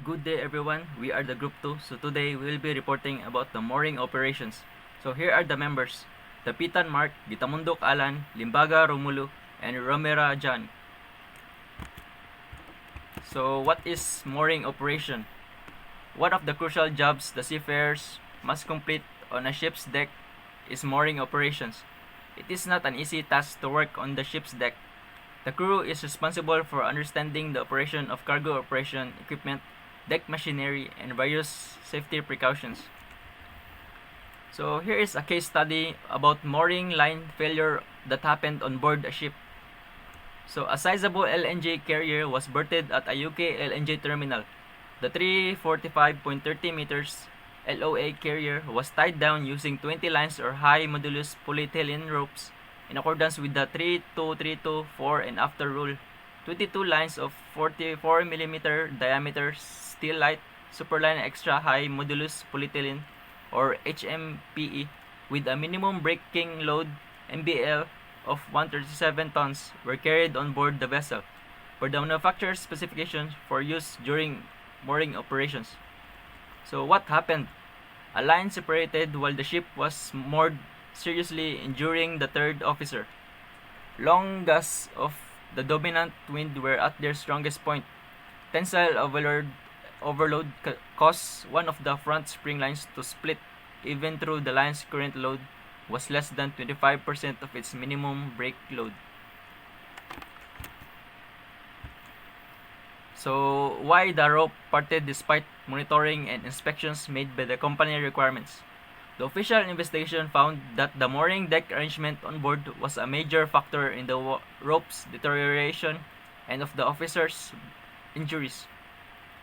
Good day everyone, we are the Group 2, so today we will be reporting about the mooring operations. So here are the members, Tapitan Mark, Gitamundok Alan, Limbaga Romulo, and Romera John. So what is mooring operation? One of the crucial jobs the seafarers must complete on a ship's deck is mooring operations. It is not an easy task to work on the ship's deck. The crew is responsible for understanding the operation of cargo operation equipment, deck machinery, and various safety precautions. So here is a case study about mooring line failure that happened on board a ship. So a sizable LNG carrier was berthed at a UK LNG terminal. The 345.30 meters LOA carrier was tied down using 20 lines or high modulus polyethylene ropes in accordance with the 3232 fore and after rule. 22 lines of 44 mm diameter steel light superline extra high modulus polyethylene or HMPE with a minimum breaking load MBL of 137 tons were carried on board the vessel for the manufacturer's specifications for use during mooring operations. So what happened? A line separated while the ship was moored, seriously injuring the third officer. Long gusts of the dominant wind were at their strongest point. Tensile overload caused one of the front spring lines to split even though the line's current load was less than 25% of its minimum brake load. So why the rope parted despite monitoring and inspections made by the company requirements? The official investigation found that the mooring deck arrangement on board was a major factor in the rope's deterioration and of the officers' injuries.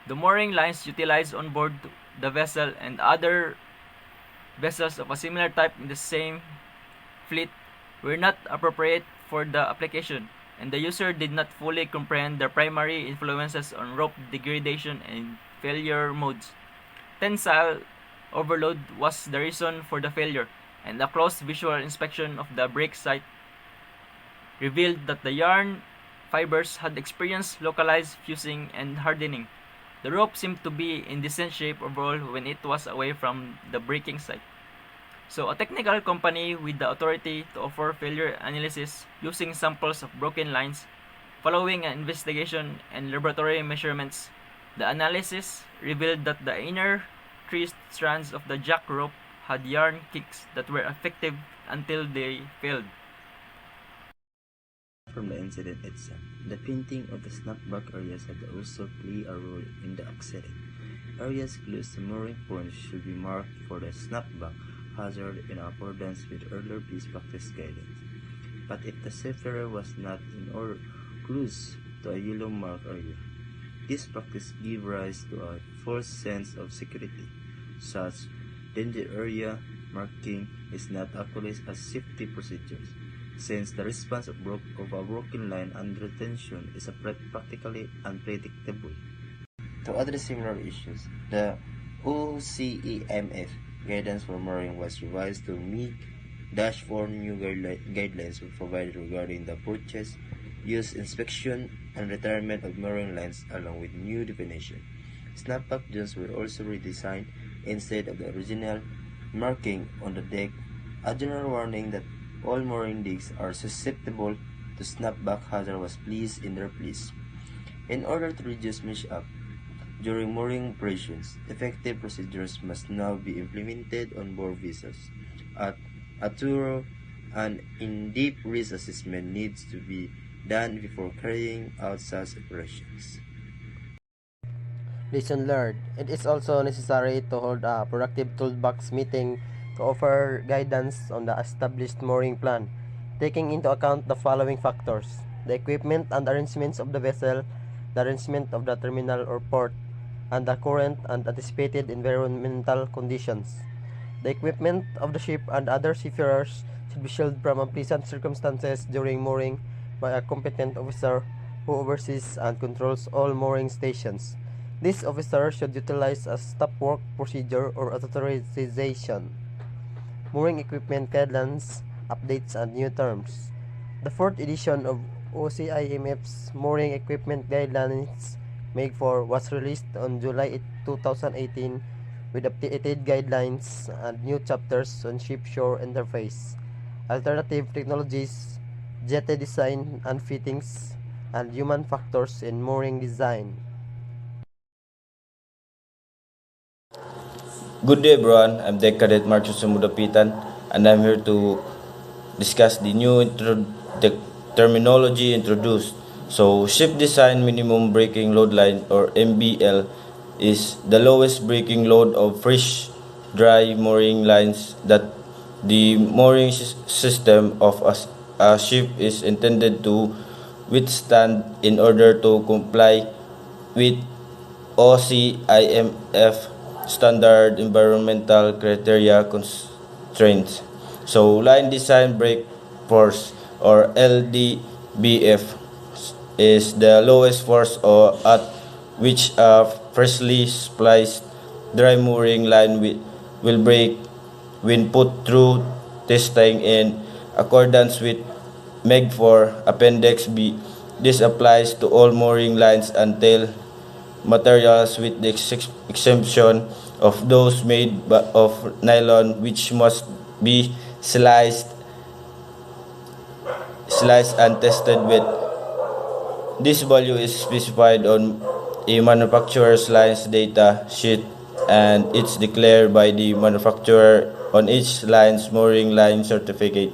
The mooring lines utilized on board the vessel and other vessels of a similar type in the same fleet were not appropriate for the application, and the user did not fully comprehend the primary influences on rope degradation and failure modes. Tensile overload was the reason for the failure, and a close visual inspection of the break site revealed that the yarn fibers had experienced localized fusing and hardening. The rope seemed to be in decent shape overall when it was away from the breaking site. So a technical company with the authority to offer failure analysis using samples of broken lines, following an investigation and laboratory measurements, the analysis revealed that the inner three strands of the jack rope had yarn kicks that were effective until they failed. From the incident itself, the painting of the snapback areas had also played a role in the accident. Areas close to mooring points should be marked for the snapback hazard in accordance with earlier best practice guidance. But if the seafarer was not in or close to a yellow mark area, this practice gives rise to a false sense of security. Such danger area marking is not actually a safety procedure, since the response of a broken line under tension is practically unpredictable. To address similar issues, the OCEMF guidance for mooring was revised to meet-4 new guidelines were provided regarding the purchase, use, inspection, and retirement of mooring lines along with new definition. Snapback joints were also redesigned instead of the original marking on the deck, a general warning that all mooring decks are susceptible to snapback hazard was placed in their place. In order to reduce mishap during mooring operations, effective procedures must now be implemented on board vessels. A thorough and in-depth risk assessment needs to be done before carrying out such operations. Lesson learned. It is also necessary to hold a productive toolbox meeting to offer guidance on the established mooring plan, taking into account the following factors: the equipment and arrangements of the vessel, the arrangement of the terminal or port, and the current and anticipated environmental conditions. The equipment of the ship and other seafarers should be shielded from unpleasant circumstances during mooring by a competent officer who oversees and controls all mooring stations. This officer should utilize a stop work procedure or authorization. Mooring equipment guidelines, updates, and new terms. The 4th edition of OCIMF's Mooring Equipment Guidelines MAG 4 was released on July 2018 with updated guidelines and new chapters on ship-shore interface, alternative technologies, jetty design and fittings, and human factors in mooring design. Good day, everyone. I'm Deck Cadet Marcus Sumudapitan, and I'm here to discuss the new terminology introduced. So, ship design minimum breaking load line, or MBL, is the lowest breaking load of fresh, dry mooring lines that the mooring system of a ship is intended to withstand in order to comply with OCIMF standard environmental criteria constraints. So line design brake force, or LDBF, is the lowest force or at which a freshly spliced dry mooring line will break when put through testing in accordance with MEG 4 Appendix B. This applies to all mooring lines until materials with the exemption of those made of nylon, which must be sliced and tested with. This value is specified on a manufacturer's line's data sheet, and it's declared by the manufacturer on each line's mooring line certificate.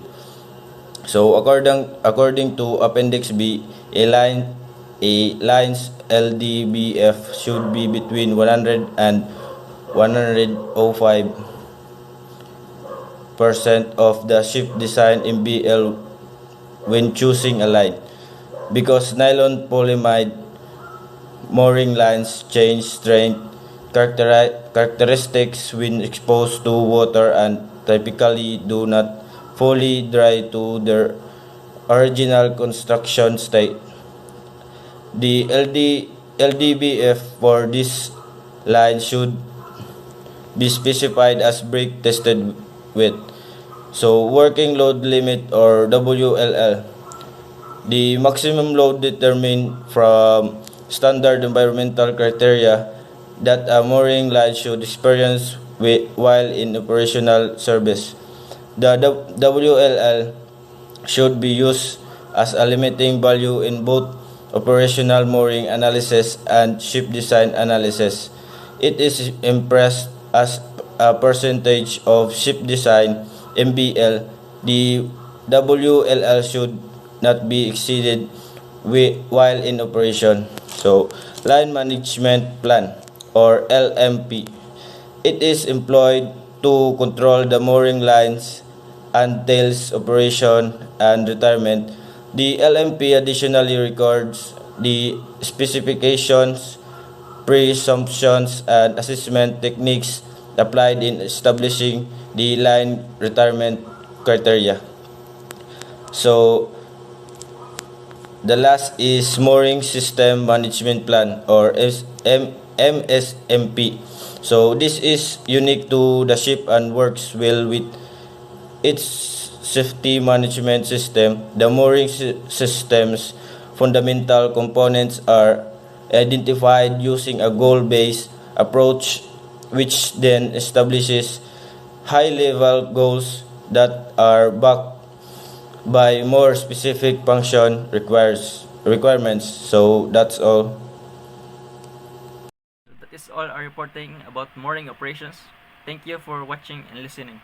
So according to Appendix B, a line's LDBF should be between 100 and 105% of the ship design MBL when choosing a line. Because nylon polyamide mooring lines change strength characteristics when exposed to water and typically do not fully dry to their original construction state. The LDBF for this line should be specified as brake tested with. So working load limit, or WLL, the maximum load determined from standard environmental criteria that a mooring line should experience while in operational service. The WLL should be used as a limiting value in both operational mooring analysis and ship design analysis. It is impressed as a percentage of ship design MBL. The WLL should not be exceeded while in operation. So, line management plan, or LMP. It is employed to control the mooring lines until operation and retirement. The LMP additionally records the specifications, presumptions, and assessment techniques applied in establishing the line retirement criteria. So, the last is Mooring System Management Plan, or MSMP. So this is unique to the ship and works well with its safety management system. The mooring system's fundamental components are identified using a goal-based approach, which then establishes high-level goals that are backed by more specific function requirements. So that's all. That is all our reporting about mooring operations. Thank you for watching and listening.